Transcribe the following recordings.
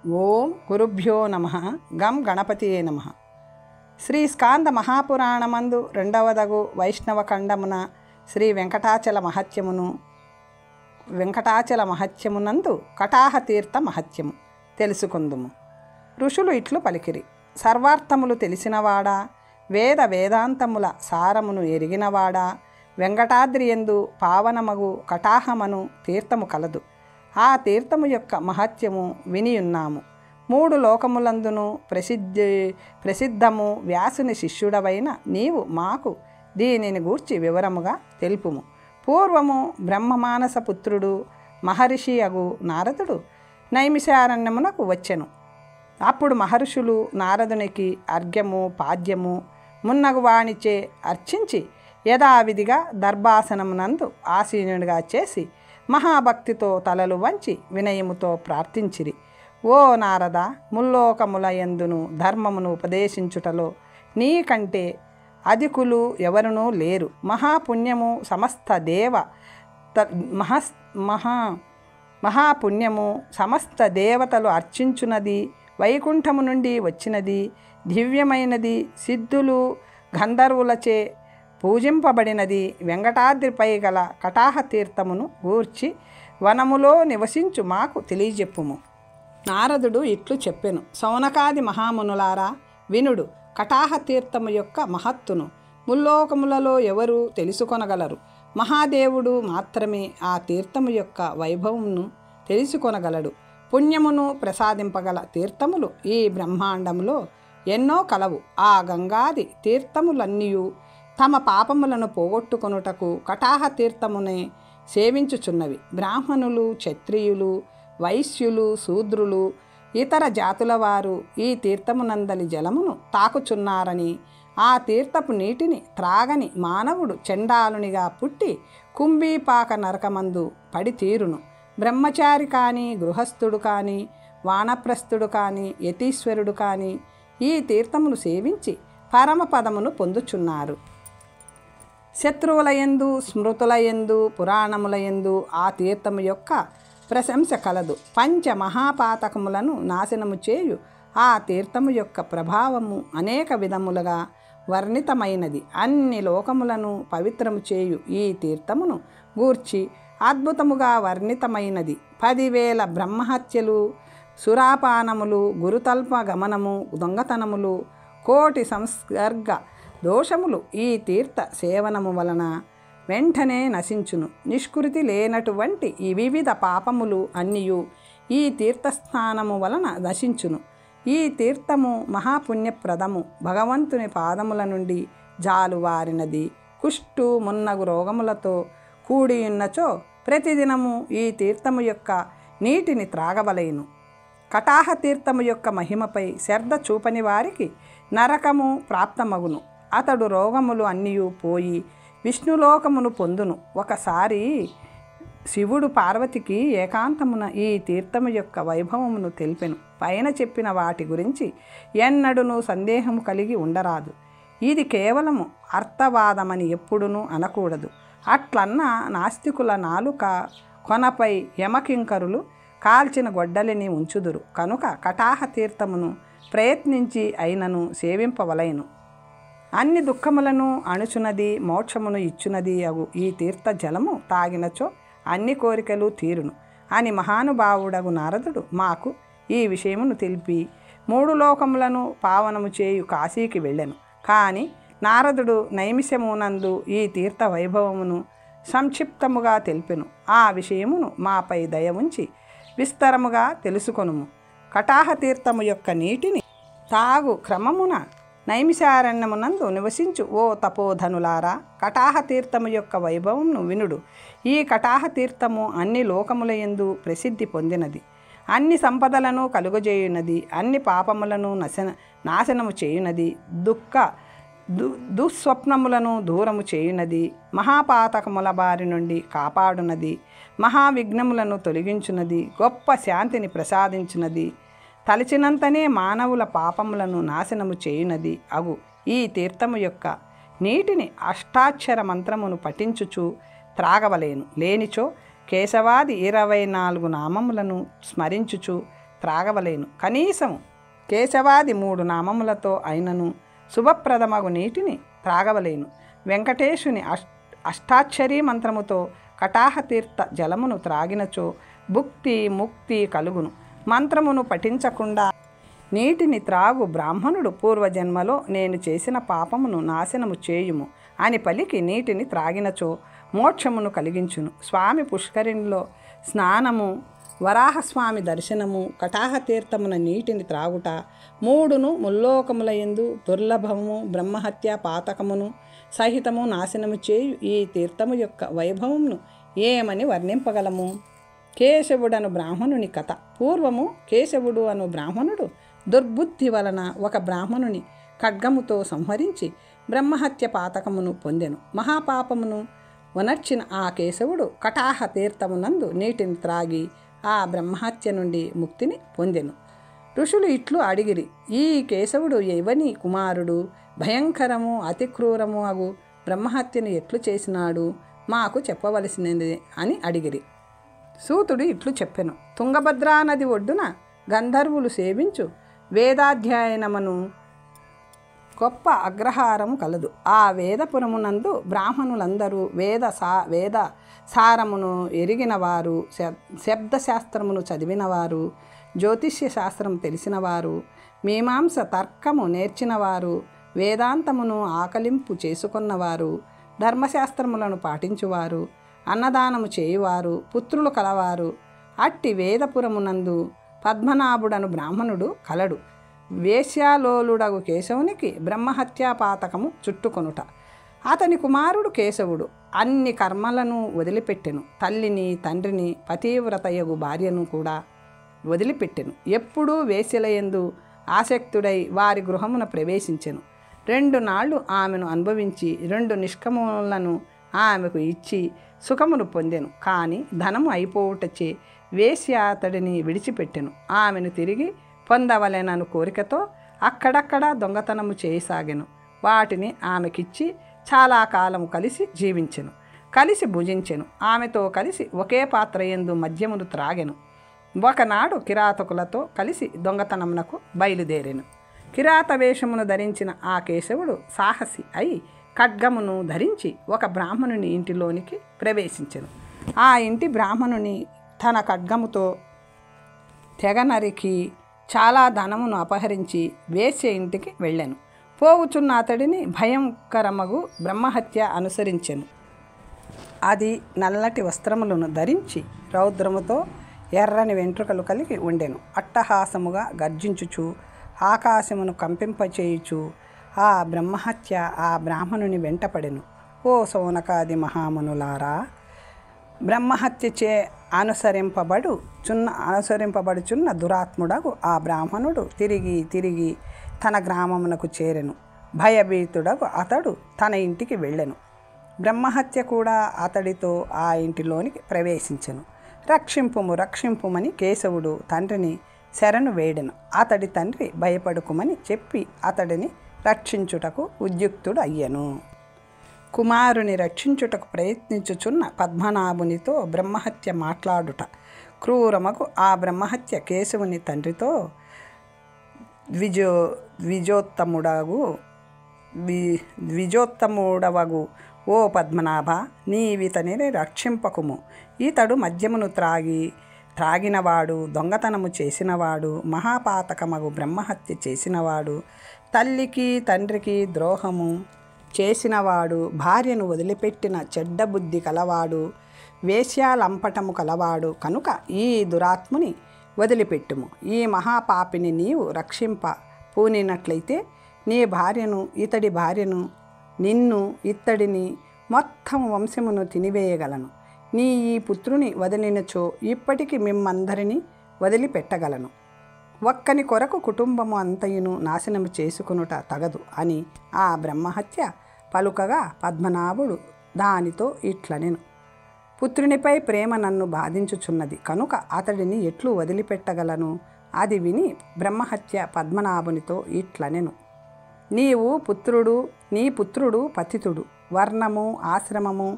ఓం గురుభ్యో నమః. గం గణపతియే నమః. శ్రీ స్కాంద మహాపురాణమందు రెండవదగు వైష్ణవ ఖండమున శ్రీ వెంకటాచల మహత్యమునందు కటాహతీర్థ మహత్యము తెలుసుకుందుము. ఋషులు ఇట్లు పలికిరి: సర్వార్థములు తెలిసినవాడా, వేదాంతముల సారమును ఎరిగినవాడా, వెంకటాద్రియందు పావనమగు కటాహమను తీర్థము కలదు. ఆ తీర్థము యొక్క మహత్యము వినియున్నాము. 3 లోకములందును ప్రసిద్ధము. వ్యాసుని శిష్యుడవైన నీవు మాకు దీనిని గూర్చి వివరముగా తెలుపుము. పూర్వము బ్రహ్మమానస పుత్రుడు మహర్షి అగు నారదుడు నైమిషారణ్యమునకు వచ్చెను. అప్పుడు మహర్షులు నారదునికి అర్ఘ్యము పాద్యము మున్నగు వాణిచే అర్చించి యథావిధిగా దర్భాసనమునందు ఆసీనుడిగా చేసి మహాభక్తితో తలలు వంచి వినయముతో ప్రార్థించిరి. ఓ నారద, ముల్లోకములయందును ధర్మమును ఉపదేశించుటలో నీకంటే అధికులు ఎవరునూ లేరు. మహాపుణ్యము సమస్త దేవతలు అర్చించున్నది, వైకుంఠము నుండి వచ్చినది, దివ్యమైనది, సిద్ధులు గంధర్వులచే పూజింపబడినది. వెంకటాద్రిపై గల కటాహతీర్థమును గూర్చి వనములో నివసించు మాకు తెలియజెప్పుము. నారదుడు ఇట్లు చెప్పెను: సౌనకాది మహామునులారా, వినుడు. కటాహతీర్థము యొక్క మహత్తును ముల్లోకములలో ఎవరు తెలుసుకొనగలరు? మహాదేవుడు మాత్రమే ఆ తీర్థము యొక్క వైభవమును తెలుసుకొనగలడు. పుణ్యమును ప్రసాదింపగల తీర్థములు ఈ బ్రహ్మాండములో ఎన్నో కలవు. ఆ గంగాది తీర్థములన్నీయు తమ పాపములను పోగొట్టుకొనుటకు కటాహతీర్థమునే సేవించుచున్నవి. బ్రాహ్మణులు, క్షత్రియులు, వైశ్యులు, శూద్రులు, ఇతర జాతుల వారు ఈ తీర్థమునందలి జలమును తాకుచున్నారని, ఆ తీర్థపు నీటిని త్రాగని మానవుడు చండాలునిగా పుట్టి కుంభీపాక నరకమందు పడి తీరును. బ్రహ్మచారి కానీ, గృహస్థుడు కానీ, వానప్రస్థుడు కానీ, యతీశ్వరుడు కానీ ఈ తీర్థమును సేవించి పరమపదమును పొందుచున్నారు. శత్రువులయందు, స్మృతులయందు, పురాణములయందు ఆ తీర్థము యొక్క ప్రశంస కలదు. పంచమహాపాతకములను నాశనము చేయు ఆ తీర్థము యొక్క ప్రభావము అనేక విధములుగా వర్ణితమైనది. అన్ని లోకములను పవిత్రము చేయు ఈ తీర్థమును గూర్చి అద్భుతముగా వర్ణితమైనది. 10,000 బ్రహ్మహత్యలు, సురాపానములు, గురుతల్ప గమనము, దొంగతనములు, 1,000,000 సంసర్గ దోషములు ఈ తీర్థ సేవనము వలన వెంటనే నశించును. నిష్కృతి లేనటువంటి ఈ వివిధ పాపములు అన్నియు ఈ తీర్థస్నానము వలన నశించును. ఈ తీర్థము మహాపుణ్యప్రదము. భగవంతుని పాదముల నుండి జాలువారినది. కుష్టు మున్నగు రోగములతో కూడియున్నచో ప్రతిదినము ఈ తీర్థము యొక్క నీటిని త్రాగవలెను. కటాహతీర్థము యొక్క మహిమపై శ్రద్ధ చూపని వారికి నరకము ప్రాప్తమగును. అతడు రోగములు అన్నీయు పోయి విష్ణులోకమును పొందును. ఒకసారి శివుడు పార్వతికి ఏకాంతమున ఈ తీర్థము యొక్క వైభవమును తెలిపెను. పైన చెప్పిన వాటి గురించి ఎన్నడూనూ సందేహము కలిగి ఉండరాదు. ఇది కేవలము అర్థవాదమని ఎప్పుడునూ అనకూడదు. అట్లన్న నాస్తికుల నాలుక కొనపై యమకింకరులు కాల్చిన గొడ్డలిని ఉంచుదురు. కనుక కటాహతీర్థమును ప్రయత్నించి అయినను సేవింపవలెను. అన్ని దుఃఖములను అణుచున్నది, మోక్షమును ఇచ్చున్నది అగు ఈ తీర్థ జలము తాగినచో అన్ని కోరికలు తీరును అని మహానుభావుడగు నారదుడు మాకు ఈ విషయమును తెలిపి 3 లోకములను పావనము చేయు కాశీకి వెళ్ళెను. కానీ నారదుడు నైమిషమునందు ఈ తీర్థ వైభవమును సంక్షిప్తముగా తెలిపెను. ఆ విషయమును మాపై దయ ఉంచి విస్తరముగా తెలుసుకొనుము. కటాహతీర్థము యొక్క నీటిని తాగు క్రమమున నైమిషారణ్యమునందు నివసించు ఓ తపోధనులారా, కటాహతీర్థము యొక్క వైభవమును వినుడు. ఈ కటాహతీర్థము అన్ని లోకములయందు ప్రసిద్ధి పొందినది. అన్ని సంపదలను కలుగజేయునది. అన్ని పాపములను నాశనము చేయునది. దుస్వప్నములను దూరము చేయునది. మహాపాతకముల బారి నుండి కాపాడునది. మహావిఘ్నములను తొలగించున్నది. గొప్ప శాంతిని ప్రసాదించున్నది. తలచినంతనే మానవుల పాపములను నాశనము చేయునది అగు ఈ తీర్థము యొక్క నీటిని అష్టాక్షర మంత్రమును పఠించుచు త్రాగవలేను. లేనిచో కేశవాది 24 నామములను స్మరించుచు త్రాగవలేను. కనీసము కేశవాది 3 నామములతో అయినను శుభప్రదమగు నీటిని త్రాగవలేను. వెంకటేశుని అష్టాక్షరీ మంత్రముతో కటాహతీర్థ జలమును త్రాగినచో భుక్తి ముక్తి కలుగును. మంత్రమును పఠించకుండా నీటిని త్రాగు బ్రాహ్మణుడు పూర్వజన్మలో నేను చేసిన పాపమును నాశనము చేయుము అని పలికి నీటిని త్రాగినచో మోక్షమును కలిగించును. స్వామి పుష్కరిణిలో స్నానము, వరాహస్వామి దర్శనము, కటాహతీర్థమున నీటిని త్రాగుట 3 ముల్లోకములయందు దుర్లభము. బ్రహ్మహత్య పాతకమును సహితము నాశనము చేయు ఈ తీర్థము యొక్క వైభవమును ఏమని వర్ణింపగలము? కేశవుడను బ్రాహ్మణుని కథ. పూర్వము కేశవుడు అను బ్రాహ్మణుడు దుర్బుద్ధి వలన ఒక బ్రాహ్మణుని ఖడ్గముతో సంహరించి బ్రహ్మహత్య పాతకమును పొందెను. మహాపాపమును వనర్చిన ఆ కేశవుడు కటాహ తీర్థమునందు నీటిని త్రాగి ఆ బ్రహ్మహత్య నుండి ముక్తిని పొందెను. ఋషులు ఇట్లు అడిగిరి, ఈ కేశవుడు ఎవని కుమారుడు? భయంకరము అతి క్రూరము అగు బ్రహ్మహత్యను ఎట్లు చేసినాడు? మాకు చెప్పవలసినది అని అడిగిరి. సూతుడు ఇట్లు చెప్పెను. తుంగభద్రా నది ఒడ్డున గంధర్వులు సేవించు వేదాధ్యయనమును గొప్ప అగ్రహారము కలదు. ఆ వేదపురమునందు బ్రాహ్మణులందరూ వేద సారమును ఎరిగినవారు, శబ్దశాస్త్రమును చదివినవారు, జ్యోతిష్య శాస్త్రం తెలిసినవారు, మీమాంస తర్కము నేర్చినవారు, వేదాంతమును ఆకలింపు చేసుకున్నవారు, ధర్మశాస్త్రములను పాటించువారు, అన్నదానము చేయువారు, పుత్రులు కలవారు. అట్టి వేదపురమునందు పద్మనాభుడను బ్రాహ్మణుడు కలడు. వేశ్యాలోలుడగు కేశవునికి బ్రహ్మహత్యాపాతకము చుట్టుకొనుట. అతని కుమారుడు కేశవుడు అన్ని కర్మలను వదిలిపెట్టెను. తల్లిని, తండ్రిని, పతివ్రతయగు భార్యను కూడా వదిలిపెట్టెను. ఎప్పుడూ వేశ్యలయందు ఆసక్తుడై వారి గృహమున ప్రవేశించెను. 2 నాళ్ళు ఆమెను అనుభవించి 2 నిష్కములను ఆమెకు ఇచ్చి సుఖమును పొందెను. కానీ ధనము అయిపోవుటచే వేశ్య అతడిని విడిచిపెట్టెను. ఆమెను తిరిగి పొందవలెనను కోరికతో అక్కడక్కడ దొంగతనము చేయసాగెను. వాటిని ఆమెకిచ్చి చాలా కాలము కలిసి జీవించెను, కలిసి భుజించెను. ఆమెతో కలిసి ఒకే పాత్ర యందు మద్యమును త్రాగెను. ఒకనాడు కిరాతకులతో కలిసి దొంగతనమునకు బయలుదేరెను. కిరాత వేషమును ధరించిన ఆ కేశవుడు సాహసి అయి ఖడ్గమును ధరించి ఒక బ్రాహ్మణుని ఇంటిలోనికి ప్రవేశించెను. ఆ ఇంటి బ్రాహ్మణుని తన ఖడ్గముతో తెగ నరికి చాలా ధనమును అపహరించి వేశ్య ఇంటికి వెళ్ళెను. పోవుచున్న అతడిని భయంకరమగు బ్రహ్మహత్య అనుసరించెను. అది నల్లటి వస్త్రములను ధరించి రౌద్రముతో ఎర్రని వెంట్రుకలు కలిగి ఉండెను. అట్టహాసముగా గర్జించుచు ఆకాశమును కంపింపచేయుచు ఆ బ్రహ్మహత్య ఆ బ్రాహ్మణుని వెంటపడెను. ఓ సౌనకాది మహామునులారా, బ్రహ్మహత్యచే అనుసరింపబడుచున్న దురాత్ముడగు ఆ బ్రాహ్మణుడు తిరిగి తన గ్రామమునకు చేరెను. భయభీతుడగు అతడు తన ఇంటికి వెళ్ళెను. బ్రహ్మహత్య కూడా అతడితో ఆ ఇంటిలోనికి ప్రవేశించెను. రక్షింపుమని కేశవుడు తండ్రిని శరణు వేడెను. అతడి తండ్రి భయపడుకుమని చెప్పి అతడిని రక్షించుటకు ఉద్యుక్తుడు అయ్యెను. కుమారుని రక్షించుటకు ప్రయత్నించుచున్న పద్మనాభునితో బ్రహ్మహత్య మాట్లాడుట. క్రూరమగు ఆ బ్రహ్మహత్య కేశవుని తండ్రితో ద్విజోత్తముడవగు ఓ పద్మనాభ, నీవితనిని రక్షింపకుము. ఇతడు మద్యమును త్రాగినవాడు, దొంగతనము చేసినవాడు, మహాపాతకమగు బ్రహ్మహత్య చేసినవాడు, తల్లికి తండ్రికి ద్రోహము చేసినవాడు, భార్యను వదిలిపెట్టిన చెడ్డ బుద్ధి కలవాడు, వేశ్యాలంపటము కలవాడు కనుక ఈ దురాత్ముని వదిలిపెట్టుము. ఈ మహాపాపిని నీవు రక్షింప పూనినట్లయితే నీ భార్యను, ఇతడి భార్యను, నిన్ను, ఇత్తడిని, మొత్తం వంశమును తినివేయగలను. నీ ఈ పుత్రుని వదిలినచో ఇప్పటికి మిమ్మందరినీ వదిలిపెట్టగలను. ఒక్కని కొరకు కుటుంబము అంతయును నాశనము చేసుకునుట తగదు అని ఆ బ్రహ్మహత్య పలుకగా పద్మనాభుడు దానితో ఇట్లనెను. పుత్రునిపై ప్రేమ నన్ను బాధించుచున్నది కనుక అతడిని ఎట్లు వదిలిపెట్టగలను? అది విని బ్రహ్మహత్య పద్మనాభునితో ఇట్లనెను. నీ పుత్రుడు పతితుడు, వర్ణము ఆశ్రమము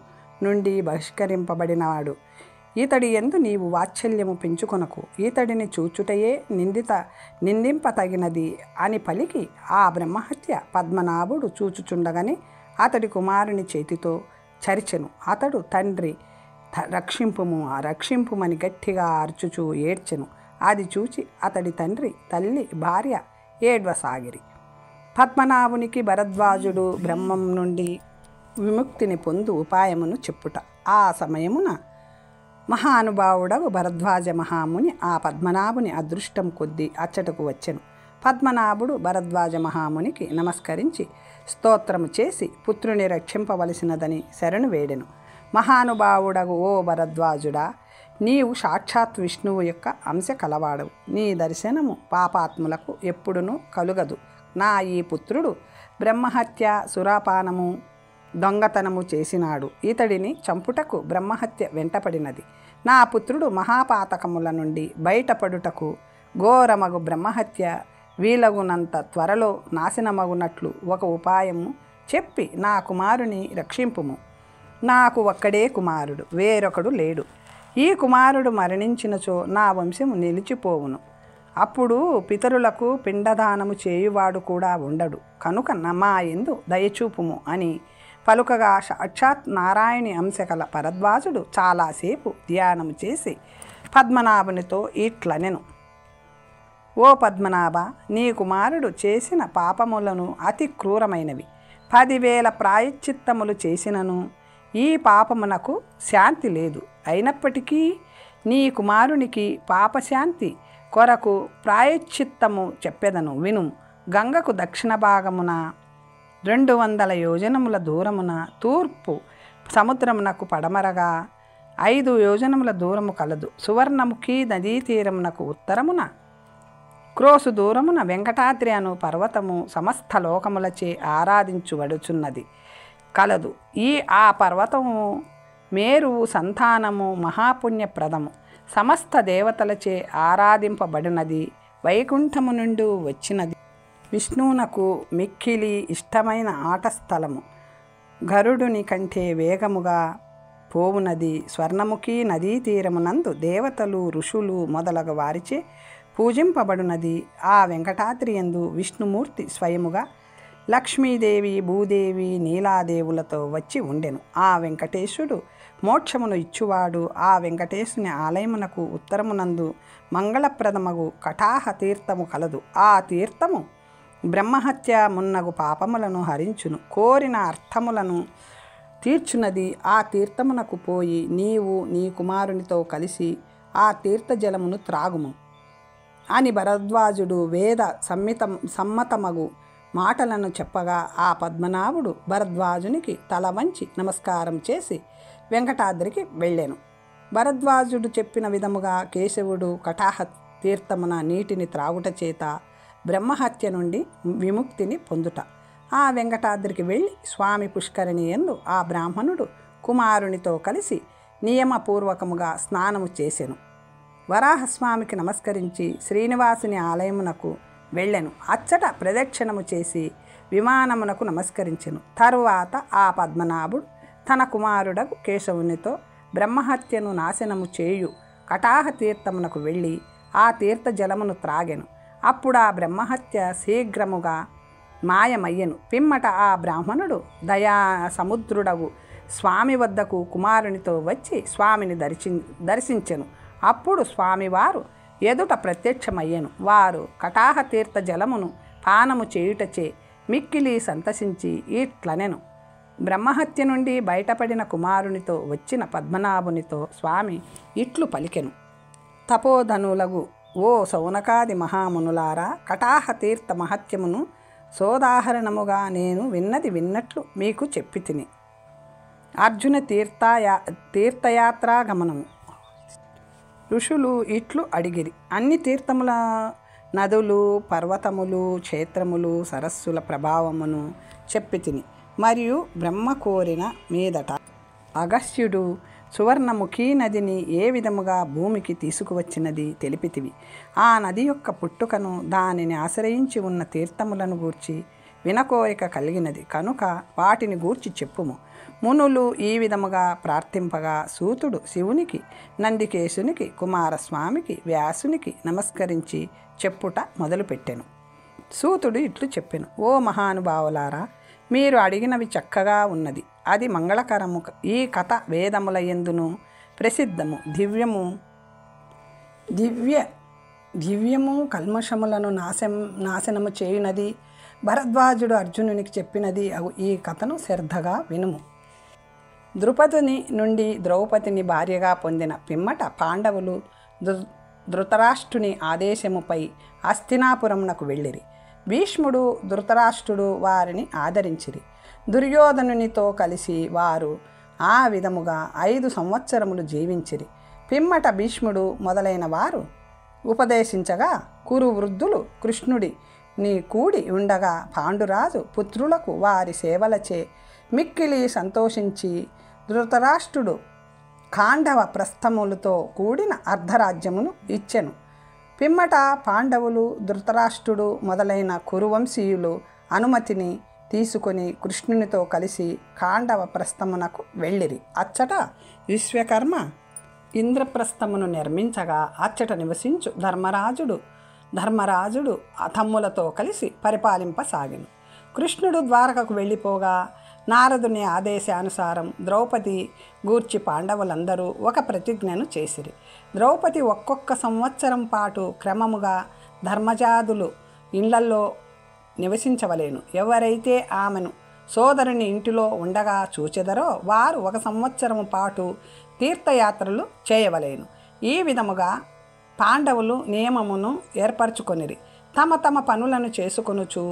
నుండి బహిష్కరింపబడినవాడు. ఈతడి యందు నీవు వాత్సల్యము పెంచుకొనకు, ఈతడిని చూచుటయే నిందింపతగినది అని పలికి ఆ బ్రహ్మహత్య పద్మనాభుడు చూచుచుండగానే అతడి కుమారుని చేతితో చరిచెను. అతడు తండ్రి రక్షింపుమని గట్టిగా అర్చుచూ ఏడ్చెను. అది చూచి అతడి తండ్రి, తల్లి, భార్య ఏడ్వసాగిరి. పద్మనాభునికి భరద్వాజుడు బ్రహ్మం నుండి విముక్తిని పొందు ఉపాయమును చెప్పుట. ఆ సమయమున మహానుభావుడగు భరద్వాజ మహాముని ఆ పద్మనాభుని అదృష్టం కొద్దీ అచ్చటకు వచ్చెను. పద్మనాభుడు భరద్వాజ మహామునికి నమస్కరించి స్తోత్రము చేసి పుత్రుని రక్షింపవలసినదని శరణు వేడెను. మహానుభావుడగు ఓ భరద్వాజుడా, నీవు సాక్షాత్ విష్ణువు యొక్క అంశ కలవాడవు. నీ దర్శనము పాపాత్ములకు ఎప్పుడునూ కలుగదు. నా ఈ పుత్రుడు బ్రహ్మహత్య, సురాపానము, దొంగతనము చేసినాడు. ఇతడిని చంపుటకు బ్రహ్మహత్య వెంటపడినది. నా పుత్రుడు మహాపాతకముల నుండి బయటపడుటకు ఘోరమగు బ్రహ్మహత్య వీలగునంత త్వరలో నాశనమగునట్లు ఒక ఉపాయము చెప్పి నా కుమారుని రక్షింపుము. నాకు ఒక్కడే కుమారుడు, వేరొకడు లేడు. ఈ కుమారుడు మరణించినచో నా వంశము నిలిచిపోవును. అప్పుడు పితరులకు పిండదానము చేయువాడు కూడా ఉండడు. కనుక మా యందు దయచూపుము అని పలుకగా సాక్షాత్ నారాయణి అంశకల భరద్వాజుడు చాలాసేపు ధ్యానము చేసి పద్మనాభునితో ఇట్లనెను. ఓ పద్మనాభ, నీ కుమారుడు చేసిన పాపములను అతి క్రూరమైనవి. 10,000 ప్రాయశ్చిత్తములు చేసినను ఈ పాపమునకు శాంతి లేదు. అయినప్పటికీ నీ కుమారునికి పాపశాంతి కొరకు ప్రాయశ్చిత్తము చెప్పెదను విను. గంగకు దక్షిణ భాగమున 200 యోజనముల దూరమున తూర్పు సముద్రమునకు పడమరగా 5 యోజనముల దూరము కలదు. సువర్ణముఖి నదీ తీరమునకు ఉత్తరమున క్రోసు దూరమున వెంకటాద్రి అను పర్వతము సమస్త లోకములచే ఆరాధించుబడుచున్నది కలదు. ఆ పర్వతము మేరువు సంతానము మహాపుణ్యప్రదము, సమస్త దేవతలచే ఆరాధింపబడినది, వైకుంఠము నుండి వచ్చినది. విష్ణువునకు మిక్కిలి ఇష్టమైన ఆటస్థలము, గరుడుని కంటే వేగముగా పోవునది. స్వర్ణముఖి నదీ తీరమునందు దేవతలు, ఋషులు మొదలగు వారిచే పూజింపబడినది. ఆ వెంకటాద్రి యందు విష్ణుమూర్తి స్వయముగా లక్ష్మీదేవి, భూదేవి, నీలాదేవులతో వచ్చి ఉండెను. ఆ వెంకటేశుడు మోక్షమును ఇచ్చువాడు. ఆ వెంకటేశుని ఆలయమునకు ఉత్తరమునందు మంగళప్రదమగు కటాహ తీర్థము కలదు. ఆ తీర్థము బ్రహ్మహత్య మున్నగు పాపములను హరించును, కోరిన అర్థములను తీర్చున్నది. ఆ తీర్థమునకు పోయి నీవు నీ కుమారునితో కలిసి ఆ తీర్థజలమును త్రాగుము అని భరద్వాజుడు వేద సమ్మతమగు మాటలను చెప్పగా ఆ పద్మనాభుడు భరద్వాజునికి తల వంచి నమస్కారం చేసి వెంకటాద్రికి వెళ్ళెను. భరద్వాజుడు చెప్పిన విధముగా కేశవుడు కటాహ తీర్థమున నీటిని త్రాగుట చేత బ్రహ్మహత్య నుండి విముక్తిని పొందుట. ఆ వెంకటాద్రికి వెళ్ళి స్వామి పుష్కరిణి యందు ఆ బ్రాహ్మణుడు కుమారునితో కలిసి నియమపూర్వకముగా స్నానము చేసెను. వరాహస్వామికి నమస్కరించి శ్రీనివాసుని ఆలయమునకు వెళ్ళెను. అచ్చట ప్రదక్షిణము చేసి విమానమునకు నమస్కరించెను. తరువాత ఆ పద్మనాభుడు తన కుమారుడకు కేశవునితో బ్రహ్మహత్యను నాశనము చేయు కటాహ తీర్థమునకు వెళ్ళి ఆ తీర్థ జలమును త్రాగెను. అప్పుడు ఆ బ్రహ్మహత్య శీఘ్రముగా మాయమయ్యెను. పిమ్మట ఆ బ్రాహ్మణుడు దయా సముద్రుడగు స్వామి వద్దకు కుమారునితో వచ్చి స్వామిని దర్శించెను. అప్పుడు స్వామివారు ఎదుట ప్రత్యక్షమయ్యెను. వారు కటాహ తీర్థ జలమును పానము చేయుటచే మిక్కిలి సంతసించి ఇట్లనెను. బ్రహ్మహత్య నుండి బయటపడిన కుమారునితో వచ్చిన పద్మనాభునితో స్వామి ఇట్లు పలికెను. తపోధనులగు ఓ సౌనకాది మహామునులారా, కటాహ తీర్థ మహత్యమును సోదాహరణముగా నేను విన్నట్లు మీకు చెప్పి తిని. అర్జున తీర్థయాత్రాగమనము. ఋషులు ఇట్లు అడిగిరి. అన్ని తీర్థముల నదులు, పర్వతములు, క్షేత్రములు, సరస్సుల ప్రభావమును చెప్పి తిని. మరియు బ్రహ్మ కోరిన మీదట అగస్త్యుడు సువర్ణముఖి నదిని ఏ విధముగా భూమికి తీసుకువచ్చినది తెలిపితివి. ఆ నది యొక్క పుట్టుకను, దానిని ఆశ్రయించి ఉన్న తీర్థములను గూర్చి వినకోరిక కలిగినది కనుక వాటిని గూర్చి చెప్పుము. మునులు ఈ విధముగా ప్రార్థింపగా సూతుడు శివునికి, నందికేశునికి, కుమారస్వామికి, వ్యాసునికి నమస్కరించి చెప్పుట మొదలుపెట్టెను. సూతుడు ఇట్లు చెప్పెను: ఓ మహానుభావులారా, మీరు అడిగినవి చక్కగా ఉన్నది, అది మంగళకరము. ఈ కథ వేదముల యందును ప్రసిద్ధము, దివ్యము కల్మషములను నాశనము చేయునది. భరద్వాజుడు అర్జునునికి చెప్పినది ఈ కథను శ్రద్ధగా వినుము. ద్రుపదుని నుండి ద్రౌపదిని భార్యగా పొందిన పిమ్మట పాండవులు ధృతరాష్ట్రుని ఆదేశముపై హస్తినాపురమునకు వెళ్ళిరి. భీష్ముడు, ధృతరాష్ట్రుడు వారిని ఆదరించిరి. దుర్యోధనునితో కలిసి వారు ఆ విధముగా 5 సంవత్సరములు జీవించిరి. పిమ్మట భీష్ముడు మొదలైన వారు ఉపదేశించగా కురు వృద్ధులు కృష్ణుడిని కూడి ఉండగా పాండురాజు పుత్రులకు వారి సేవలచే మిక్కిలి సంతోషించి ధృతరాష్ట్రుడు ఖాండవ ప్రస్థములతో కూడిన అర్ధరాజ్యమును ఇచ్చెను. పిమ్మట పాండవులు, ధృతరాష్ట్రుడు మొదలైన కురువంశీయులు అనుమతిని తీసుకొని కృష్ణునితో కలిసి ఖాండవ ప్రస్థమునకు వెళ్ళిరి. అచ్చట విశ్వకర్మ ఇంద్రప్రస్థమును నిర్మించగా అచ్చట నివసించు ధర్మరాజుడు తమ్ములతో కలిసి పరిపాలింపసాగెను. కృష్ణుడు ద్వారకకు వెళ్ళిపోగా నారదుని ఆదేశానుసారం ద్రౌపది గూర్చి పాండవులందరూ ఒక ప్రతిజ్ఞను చేసిరి. ద్రౌపది ఒక్కొక్క సంవత్సరం పాటు క్రమముగా ధర్మజాదులు ఇళ్లల్లో నివసించవలేను. ఎవరైతే ఆమెను సోదరుని ఇంటిలో ఉండగా చూచెదరో వారు 1 సంవత్సరం పాటు తీర్థయాత్రలు చేయవలేను. ఈ విధముగా పాండవులు నియమమును ఏర్పరచుకొనిరి. తమ పనులను చేసుకొనుచు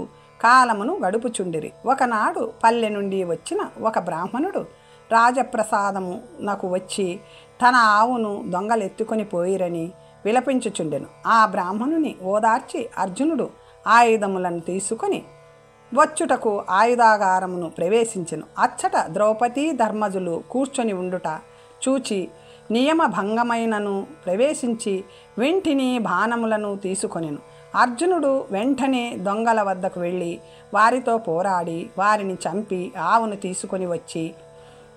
కాలమును గడుపుచుండిరి. ఒకనాడు పల్లె నుండి వచ్చిన ఒక బ్రాహ్మణుడు రాజప్రసాదమునకు వచ్చి తన ఆవును దొంగలెత్తుకొని పోయిరని విలపించుచుండెను. ఆ బ్రాహ్మణుని ఓదార్చి అర్జునుడు ఆయుధములను తీసుకొని వచ్చుటకు ఆయుధాగారమును ప్రవేశించెను. అచ్చట ద్రౌపదీ ధర్మజులు కూర్చొని ఉండుట చూచి నియమ భంగమైనను ప్రవేశించి వెంటిని బాణములను తీసుకొనెను. అర్జునుడు వెంటనే దొంగల వద్దకు వెళ్ళి వారితో పోరాడి వారిని చంపి ఆవును తీసుకొని వచ్చి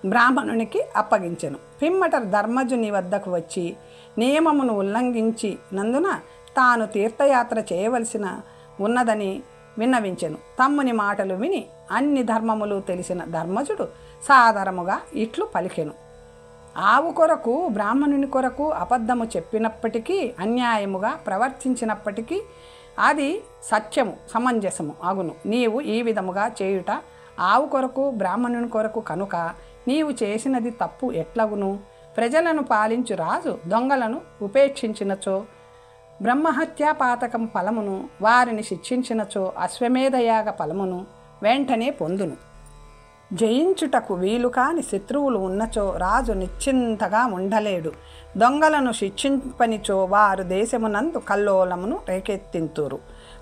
బ్రాహ్మణునికి అప్పగించెను. పిమ్మట ధర్మజుని వద్దకు వచ్చి నియమమును ఉల్లంఘించి నందున తాను తీర్థయాత్ర చేయవలసిన ఉన్నదని విన్నవించెను. తమ్ముని మాటలు విని అన్ని ధర్మములు తెలిసిన ధర్మజుడు సాదరముగా ఇట్లు పలికెను: ఆవు కొరకు బ్రాహ్మణుని కొరకు అబద్ధము చెప్పినప్పటికీ, అన్యాయముగా ప్రవర్తించినప్పటికీ అది సత్యము సమంజసము అగును. నీవు ఈ విధముగా చేయుట ఆవు కొరకు బ్రాహ్మణుని కొరకు కనుక నీవు చేసినది తప్పు ఎట్లగును? ప్రజలను పాలించు రాజు దొంగలను ఉపేక్షించినచో బ్రహ్మహత్యా పాతకం ఫలమును, వారిని శిక్షించినచో అశ్వమేధయాగ ఫలమును వెంటనే పొందును. జయించుటకు వీలు కాని శత్రువులు ఉన్నచో రాజు నిశ్చింతగా ఉండలేడు. దొంగలను శిక్షింపనిచో వారు దేశమునందు కల్లోలమును రేకెత్తింతురు.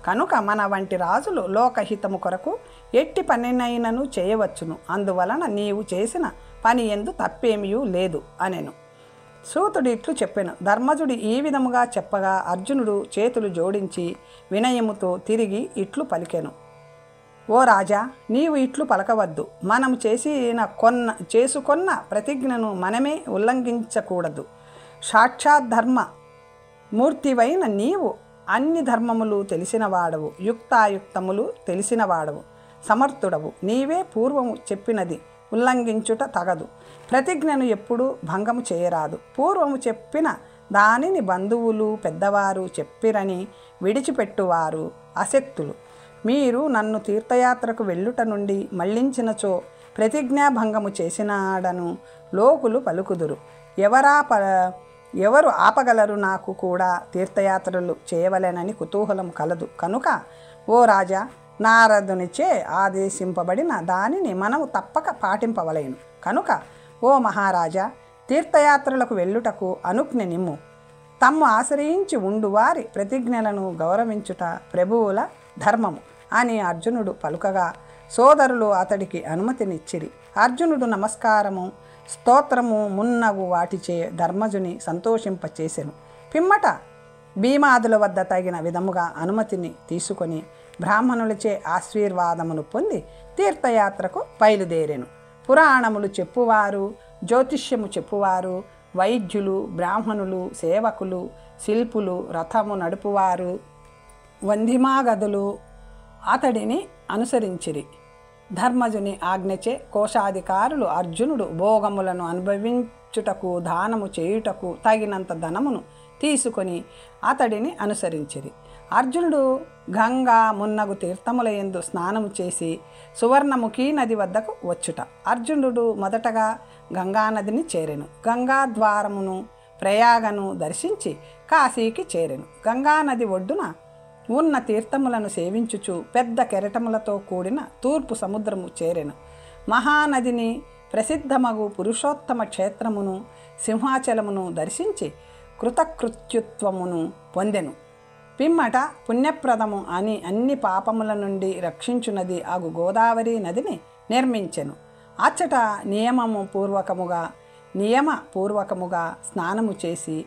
కనుక మన వంటి రాజులు లోకహితము కొరకు ఎట్టి పనినైనను చేయవచ్చును. అందువలన నీవు చేసిన పని యందు తప్పేమీ లేదు అనెను. సూతుడు ఇట్లు చెప్పెను. ధర్మజుడు ఈ విధముగా చెప్పగా అర్జునుడు చేతులు జోడించి వినయముతో తిరిగి ఇట్లు పలికెను: ఓ రాజా, నీవు ఇట్లు పలకవద్దు. మనం చేసుకొన్న ప్రతిజ్ఞను మనమే ఉల్లంఘించకూడదు. సాక్షాత్ ధర్మ మూర్తివైన నీవు అన్ని ధర్మములు తెలిసినవాడవు, యుక్తాయుక్తములు తెలిసినవాడవు, సమర్థుడవు. నీవే పూర్వము చెప్పినది ఉల్లంఘించుట తగదు. ప్రతిజ్ఞను ఎప్పుడూ భంగము చేయరాదు. పూర్వము చెప్పిన దానిని బంధువులు పెద్దవారు చెప్పిరని విడిచిపెట్టువారు అశక్తులు. మీరు నన్ను తీర్థయాత్రకు వెళ్ళుట నుండి మళ్లించినచో ప్రతిజ్ఞాభంగము చేసినాడను లోకులు పలుకుదురు. ఎవరు ఆపగలరు? నాకు కూడా తీర్థయాత్రలు చేయవలెనని కుతూహలం కలదు. కనుక ఓ రాజా, నారదునిచే ఆదేశింపబడిన దానిని మనము తప్పక పాటింపవలేను. కనుక ఓ మహారాజా, తీర్థయాత్రలకు వెళ్ళుటకు అనుజ్ఞ నిమ్ము. తమ్ము ఆశ్రయించి ఉండు వారి ప్రతిజ్ఞలను గౌరవించుట ప్రభువుల ధర్మము అని అర్జునుడు పలుకగా సోదరులు అతడికి అనుమతినిచ్చిరి. అర్జునుడు నమస్కారము, స్తోత్రము మున్నగు వాటిచే ధర్మజుని సంతోషింపచేసెను. పిమ్మట భీమాదుల వద్ద తగిన విధముగా అనుమతిని తీసుకొని బ్రాహ్మణులచే ఆశీర్వాదమును పొంది తీర్థయాత్రకు బయలుదేరెను. పురాణములు చెప్పువారు, జ్యోతిష్యము చెప్పువారు, వైద్యులు, బ్రాహ్మణులు, సేవకులు, శిల్పులు, రథము నడుపువారు, వంధిమాగదులు అతడిని అనుసరించిరి. ధర్మజుని ఆజ్ఞచే కోశాధికారులు అర్జునుడు భోగములను అనుభవించుటకు, దానము చేయుటకు తగినంత ధనమును తీసుకొని అతడిని అనుసరించిరి. అర్జునుడు గంగా మున్నగు తీర్థములయందు స్నానము చేసి సువర్ణముఖి నది వద్దకు వచ్చుట. అర్జునుడు మొదటగా గంగానదిని చేరెను. గంగా ద్వారమును ప్రయాగను దర్శించి కాశీకి చేరెను. గంగానది ఒడ్డున ఉన్న తీర్థములను సేవించుచు పెద్ద కెరటములతో కూడిన తూర్పు సముద్రము చేరెను. మహానదిని ప్రసిద్ధమగు పురుషోత్తమ క్షేత్రమును సింహాచలమును దర్శించి కృతకృత్యుత్వమును పొందెను. పిమ్మట పుణ్యప్రదము అని అన్ని పాపముల నుండి రక్షించునది అగు గోదావరి నదిని నిర్మించెను. అచ్చట నియమపూర్వకముగా స్నానము చేసి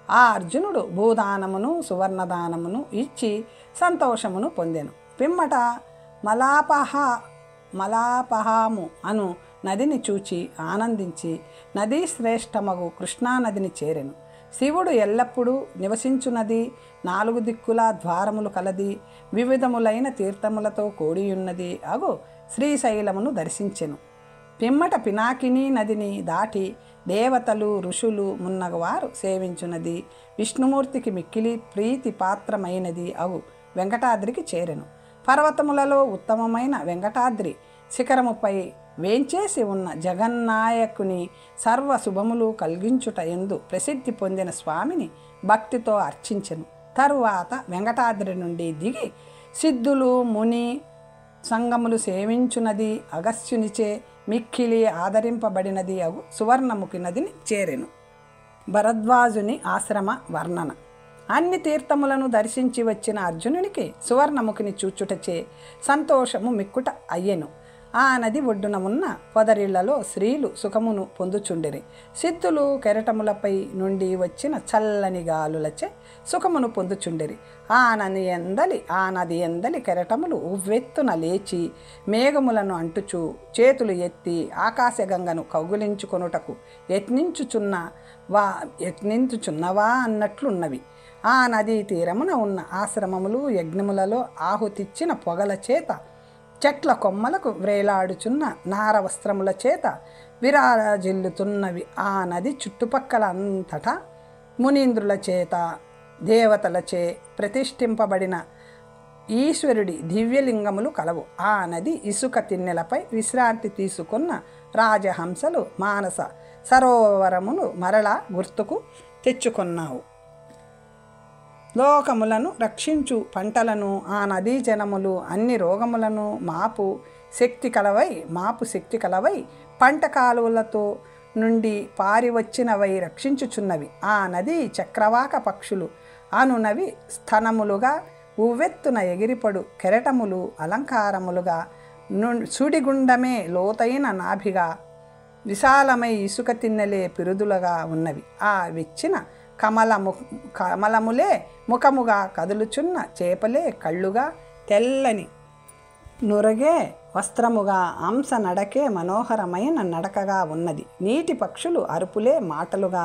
ఆ అర్జునుడు భూదానమును సువర్ణదానమును ఇచ్చి సంతోషమును పొందెను. పిమ్మట మలాపహాము అను నదిని చూచి ఆనందించి నదీ శ్రేష్టమగు కృష్ణానదిని చేరెను. శివుడు ఎల్లప్పుడూ నివసించున్నది, 4 దిక్కుల ద్వారములు కలది, వివిధములైన తీర్థములతో కూడియున్నది అగు శ్రీశైలమును దర్శించెను. పిమ్మట పినాకినీ నదిని దాటి దేవతలు, ఋషులు మున్నగవారు సేవించున్నది, విష్ణుమూర్తికి మిక్కిలి ప్రీతి పాత్రమైనది అగు వెంకటాద్రికి చేరెను. పర్వతములలో ఉత్తమమైన వెంకటాద్రి శిఖరముపై వేంచేసి ఉన్న జగన్నాయకుని సర్వ శుభములు కలిగించుట ఎందు ప్రసిద్ధి పొందిన స్వామిని భక్తితో అర్చించెను. తరువాత వెంకటాద్రి నుండి దిగి సిద్ధులు, ముని సంగములు సేవించున్నది, అగస్త్యునిచే మిక్కిలి ఆదరింపబడినది అగు సువర్ణముఖి నదిని చేరెను. భరద్వాజుని ఆశ్రమ వర్ణన. అన్ని తీర్థములను దర్శించి వచ్చిన అర్జునునికి సువర్ణముఖిని చూచుటచే సంతోషము మిక్కుట అయ్యెను. ఆ నది ఒడ్డున ఉన్న పొదరిళ్లలో స్త్రీలు సుఖమును పొందుచుండిరి. సిద్ధులు కెరటములపై నుండి వచ్చిన చల్లని గాలులచే సుఖమును పొందుచుండిరి. ఆ నది ఎందలి కెరటములు ఉవ్వెత్తున లేచి మేఘములను అంటుచు చేతులు ఎత్తి ఆకాశగంగను కౌగులించుకొనుటకు యత్నించుచున్నవా అన్నట్లున్నవి. ఆ నదీ తీరమున ఉన్న ఆశ్రమములు యజ్ఞములలో ఆహుతిచ్చిన పొగల చేత, చెట్ల కొమ్మలకు వ్రేలాడుచున్న నార వస్త్రముల చేత విరాజిల్లుతున్నవి. ఆ నది చుట్టుపక్కల అంతటా మునీంద్రుల చేత, దేవతలచే ప్రతిష్ఠింపబడిన ఈశ్వరుడి దివ్యలింగములు కలవు. ఆ నది ఇసుక తిన్నెలపై విశ్రాంతి తీసుకున్న రాజహంసలు మానస సరోవరమును మరలా గుర్తుకు తెచ్చుకున్నావు. లోకములను రక్షించు పంటలను ఆ నదీ జనములు అన్ని రోగములను మాపు శక్తి కలవై పంట కాలువలతో నుండి పారివచ్చినవై రక్షించుచున్నవి. ఆ నది చక్రవాక పక్షులు అనునవి స్థనములుగా, ఉవ్వెత్తున ఎగిరిపడు కెరటములు అలంకారములుగా, సుడిగుండమే లోతైన నాభిగా, విశాలమై ఇసుక తిన్నెలే పిరుదులుగా ఉన్నవి. ఆ విచ్చిన కమలములే ముఖముగా, కదులుచున్న చేపలే కళ్ళుగా, తెల్లని నురగే వస్త్రముగా, అంశ నడకే మనోహరమైన నడకగా ఉన్నది. నీటి పక్షులు అరుపులే మాటలుగా,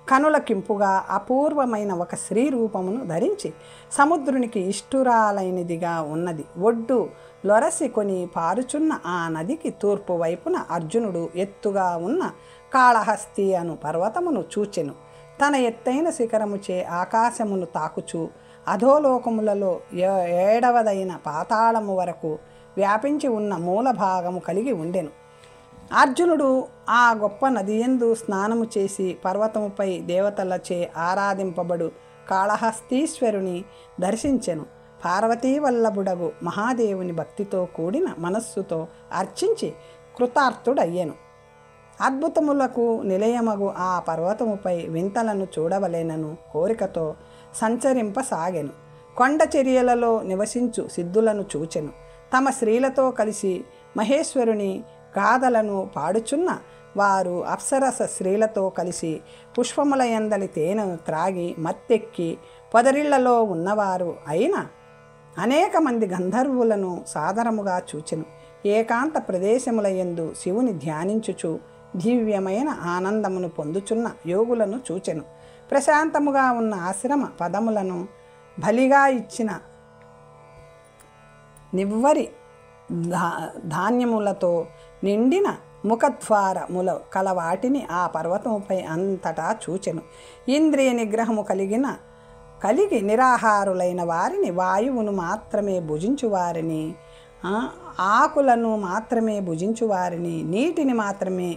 కనులకింపుగా అపూర్వమైన ఒక స్త్రీ రూపమును ధరించి సముద్రునికి ఇష్టురాలైనదిగా ఉన్నది. ఒడ్డు లొరసి కొని పారుచున్న ఆ నదికి తూర్పు వైపున అర్జునుడు ఎత్తుగా ఉన్న కాళహస్తి అను పర్వతమును చూచెను. తన ఎత్తైన శిఖరముచే ఆకాశమును తాకుచు అధోలోకములలో 7వదైన పాతాళము వరకు వ్యాపించి ఉన్న మూల భాగము కలిగి ఉండెను. అర్జునుడు ఆ గొప్ప నదియందు స్నానము చేసి పర్వతముపై దేవతలచే ఆరాధింపబడు కాళహస్తీశ్వరుని దర్శించెను. పార్వతీవల్లభుడగు మహాదేవుని భక్తితో కూడిన మనస్సుతో అర్చించి కృతార్థుడయ్యెను. అద్భుతములకు నిలయమగు ఆ పర్వతముపై వింతలను చూడవలెనను కోరికతో సంచరింపసాగెను. కొండ చర్యలలో నివసించు సిద్ధులను చూచెను. తమ స్త్రీలతో కలిసి మహేశ్వరుని గాథలను పాడుచున్న వారు అప్సరస స్త్రీలతో కలిసి పుష్పముల యందలి తేనెను త్రాగి మత్తెక్కి పొదరిళ్లలో ఉన్నవారు అయిన అనేక మంది గంధర్వులను సాదరముగా చూచెను. ఏకాంత ప్రదేశములయందు శివుని ధ్యానించుచు దివ్యమైన ఆనందమును పొందుచున్న యోగులను చూచెను. ప్రశాంతముగా ఉన్న ఆశ్రమ పదములను బలిగా ఇచ్చిన నివ్వరి ధాన్యములతో నిండిన ముఖద్వారముల కలవాటిని ఆ పర్వతముపై అంతటా చూచెను. ఇంద్రియ నిగ్రహము కలిగి నిరాహారులైన వారిని, వాయువును మాత్రమే భుజించువారిని, ఆకులను మాత్రమే భుజించువారిని, నీటిని మాత్రమే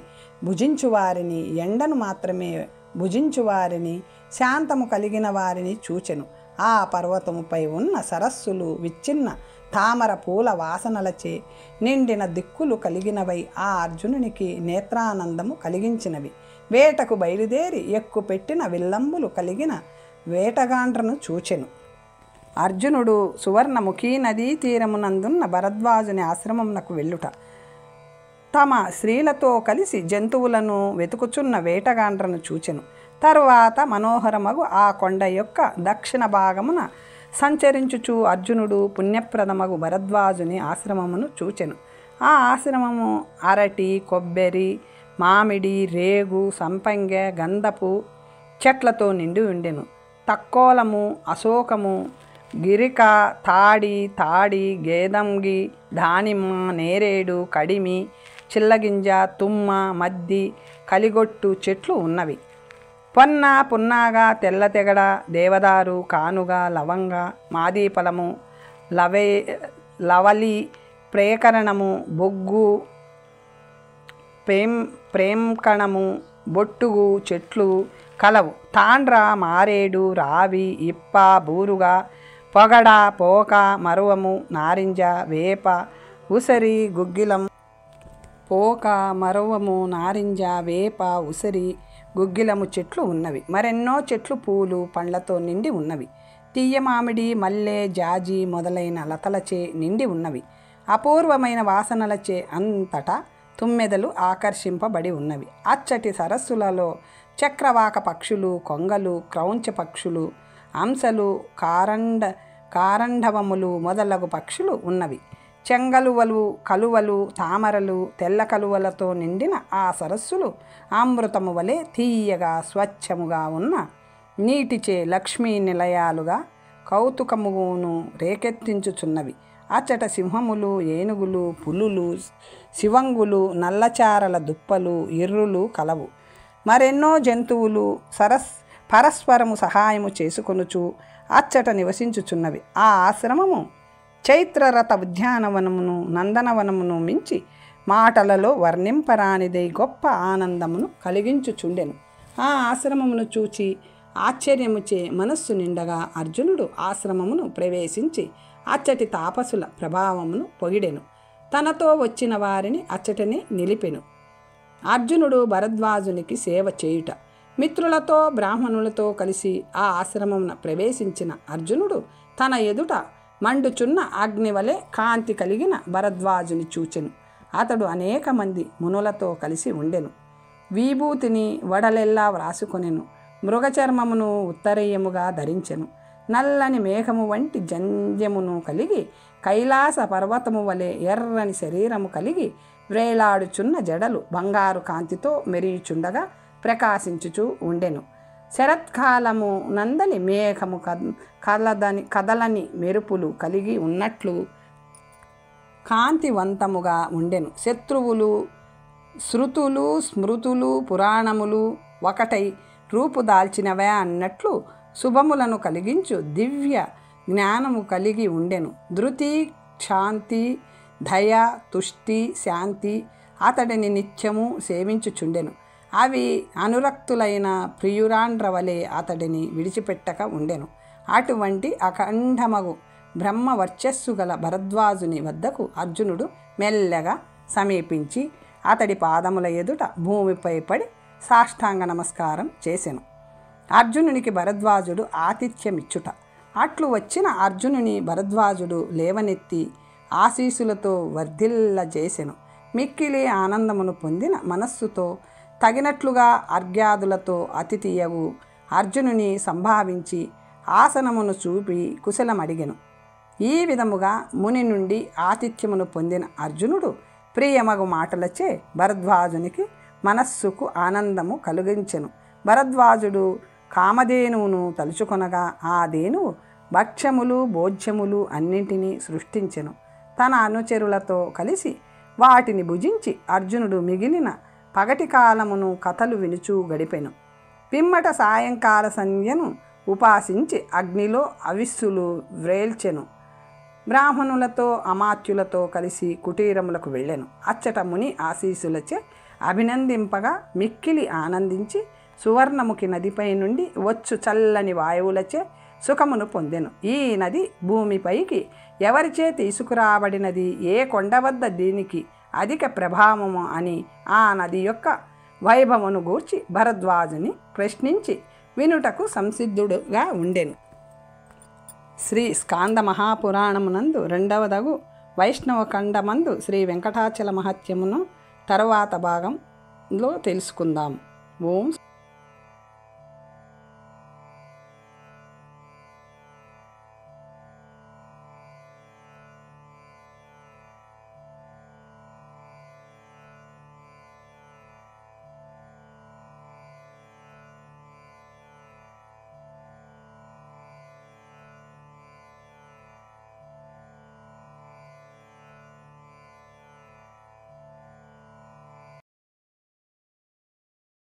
భుజించువారిని, ఎండను మాత్రమే భుజించువారిని, శాంతము కలిగిన వారిని చూచెను. ఆ పర్వతముపై ఉన్న సరస్సులు విచ్ఛిన్న తామర పూల వాసనలచే నిండిన దిక్కులు కలిగినవై ఆ అర్జునునికి నేత్రానందము కలిగించినవి. వేటకు బయలుదేరి ఎక్కుపెట్టిన విల్లంబులు కలిగిన వేటగాండ్రను చూచెను. అర్జునుడు సువర్ణముఖీ నదీ తీరమునందున్న భరద్వాజుని ఆశ్రమమునకు వెళ్ళుట, తమ స్త్రీలతో కలిసి జంతువులను వెతుకుచున్న వేటగాండ్రను చూచెను. తరువాత మనోహరమగు ఆ కొండ యొక్క దక్షిణ భాగమున సంచరించుచు అర్జునుడు పుణ్యప్రదమగు భరద్వాజుని ఆశ్రమమును చూచెను. ఆ ఆశ్రమము అరటి, కొబ్బరి, మామిడి, రేగు, సంపంగె, గంధపు చెట్లతో నిండి ఉండెను. తక్కోలము, అశోకము, గిరిక, తాడి, గేదంగి, దానిమ్మ, నేరేడు, కడిమి, చిల్లగింజ, తుమ్మ, మద్ది, కలిగొట్టు చెట్లు ఉన్నవి. పొన్న, పున్నాగ, తెల్లతెగడ, దేవదారు, కానుగ, లవంగ, మాదీఫలము, లవలి, ప్రేకరణము, బొగ్గు, ప్రేంకణము, బొట్టుగు చెట్లు కలవు. తాండ్ర, మారేడు, రావి, ఇప్ప, బూరుగ, పొగడ, పోక, మరువము, నారింజ, వేప, ఉసిరి, గుగ్గిలము చెట్లు ఉన్నవి. మరెన్నో చెట్లు పూలు పండ్లతో నిండి ఉన్నవి. తీయ మామిడి, మల్లె, జాజి మొదలైన లతలచే నిండి ఉన్నవి. అపూర్వమైన వాసనలచే అంతటా తుమ్మెదలు ఆకర్షింపబడి ఉన్నవి. అచ్చటి సరస్సులలో చక్రవాక పక్షులు, కొంగలు, క్రౌంచ పక్షులు, అంశలు, కారండవములు మొదలగు పక్షులు ఉన్నవి. చెంగలువలు, కలువలు, తామరలు, తెల్ల కలువలతో నిండిన ఆ సరస్సులు అమృతము వలె తీయగా స్వచ్ఛముగా ఉన్న నీటిచే లక్ష్మీ నిలయాలుగా కౌతుకమును రేకెత్తించుచున్నవి. అచ్చట సింహములు, ఏనుగులు, పులులు, శివంగులు, నల్లచారల దుప్పలు, ఇర్రులు కలవు. మరెన్నో జంతువులు పరస్పరము సహాయము చేసుకొనుచు అచ్చట నివసించుచున్నవి. ఆ ఆశ్రమము చైత్రరథ ఉద్యానవనమును, నందనవనమును మించి మాటలలో వర్ణింపరానిదై గొప్ప ఆనందమును కలిగించుచుండెను. ఆ ఆశ్రమమును చూచి ఆశ్చర్యముచే మనస్సు నిండగా అర్జునుడు ఆశ్రమమును ప్రవేశించి అచ్చటి తాపసుల ప్రభావమును పొగిడెను. తనతో వచ్చిన వారిని అచ్చటనే నిలిపెను. అర్జునుడు భరద్వాజునికి సేవ చేయుట. మిత్రులతో బ్రాహ్మణులతో కలిసి ఆ ఆశ్రమమున ప్రవేశించిన అర్జునుడు తన ఎదుట మండుచున్న అగ్నివలె కాంతి కలిగిన భరద్వాజుని చూచెను. అతడు అనేక మంది మునులతో కలిసి ఉండెను. విభూతిని వడలెల్లా వ్రాసుకొనెను. మృగచర్మమును ఉత్తరీయముగా ధరించెను. నల్లని మేఘము వంటి జంధ్యమును కలిగి కైలాస పర్వతము వలె ఎర్రని శరీరము కలిగి వ్రేలాడుచున్న జడలు బంగారు కాంతితో మెరియుచుండగా ప్రకాశించుచూ ఉండెను. శరత్కాలము నందని మేఘము కదలని మెరుపులు కలిగి ఉన్నట్లు కాంతివంతముగా ఉండెను. శత్రువులు, శృతులు, స్మృతులు, పురాణములు ఒకటై రూపుదాల్చినవే అన్నట్లు శుభములను కలిగించు దివ్య జ్ఞానము కలిగి ఉండెను. ధృతి, శాంతి, దయ, తుష్టి, శాంతి అతడిని నిత్యము సేవించుచుండెను. అవి అనురక్తులైన ప్రియురాండ్రవలే అతడిని విడిచిపెట్టక ఉండెను. అటువంటి అఖండమగు బ్రహ్మ వర్చస్సు గల భరద్వాజుని వద్దకు అర్జునుడు మెల్లగా సమీపించి అతడి పాదముల ఎదుట భూమిపై పడి సాష్టాంగ నమస్కారం చేసెను. అర్జునునికి భరద్వాజుడు ఆతిథ్యమిచ్చుట. అట్లు వచ్చిన అర్జునుని భరద్వాజుడు లేవనెత్తి ఆశీసులతో వర్ధిల్లజేసెను. మిక్కిలి ఆనందమును పొందిన మనస్సుతో తగినట్లుగా అర్ఘ్యాదులతో అతిథియగు అర్జునుని సంభావించి ఆసనమును చూపి కుశలమడిగెను. ఈ విధముగా ముని నుండి ఆతిథ్యమును పొందిన అర్జునుడు ప్రియమగు మాటలచే భరద్వాజునికి మనస్సుకు ఆనందము కలిగించెను. భరద్వాజుడు కామధేనువును తలుచుకొనగా ఆ ధేనువు భక్ష్యములు భోజ్యములు అన్నింటినీ సృష్టించెను. తన అనుచరులతో కలిసి వాటిని భుజించి అర్జునుడు మిగిలిన పగటి కాలమును కథలు వినుచూ గడిపెను. పిమ్మట సాయంకాల సంధ్యను ఉపాసించి అగ్నిలో అవిస్సులు వ్రేల్చెను. బ్రాహ్మణులతో అమాత్యులతో కలిసి కుటీరములకు వెళ్ళెను. అచ్చట ముని ఆశీస్సులచే అభినందింపగా మిక్కిలి ఆనందించి సువర్ణముఖి నదిపై నుండి వచ్చు చల్లని వాయువులచే సుఖమును పొందెను. ఈ నది భూమిపైకి ఎవరిచే తీసుకురాబడినది, ఏ కొండ వద్ద దీనికి అధిక ప్రభావము అని ఆ నది యొక్క వైభవమును గూర్చి భరద్వాజుని ప్రశ్నించి వినుటకు సంసిద్ధుడుగా ఉండెను. శ్రీ స్కాంద మహాపురాణమునందు 2వదగు వైష్ణవ ఖండమందు శ్రీ వెంకటాచల మహత్యమును తరువాత భాగంలో తెలుసుకుందాం. ఓం